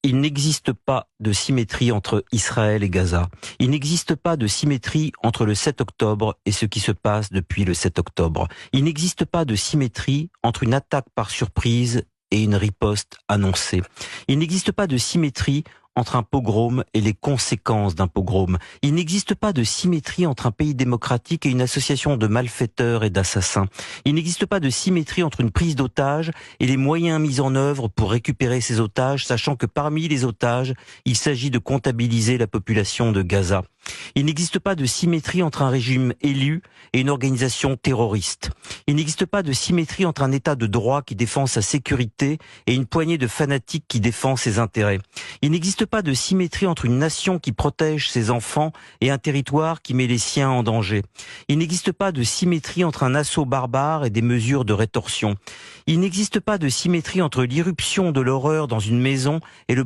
Il n'existe pas de symétrie entre Israël et Gaza. Il n'existe pas de symétrie entre le 7 octobre et ce qui se passe depuis le 7 octobre. Il n'existe pas de symétrie entre une attaque par surprise et une riposte annoncée. Il n'existe pas de symétrie entre un pogrom et les conséquences d'un pogrom. Il n'existe pas de symétrie entre un pays démocratique et une association de malfaiteurs et d'assassins. Il n'existe pas de symétrie entre une prise d'otages et les moyens mis en œuvre pour récupérer ces otages, sachant que parmi les otages, il s'agit de comptabiliser la population de Gaza. Il n'existe pas de symétrie entre un régime élu et une organisation terroriste. Il n'existe pas de symétrie entre un État de droit qui défend sa sécurité et une poignée de fanatiques qui défend ses intérêts. Il n'existe pas de symétrie entre une nation qui protège ses enfants et un territoire qui met les siens en danger. Il n'existe pas de symétrie entre un assaut barbare et des mesures de rétorsion. Il n'existe pas de symétrie entre l'irruption de l'horreur dans une maison et le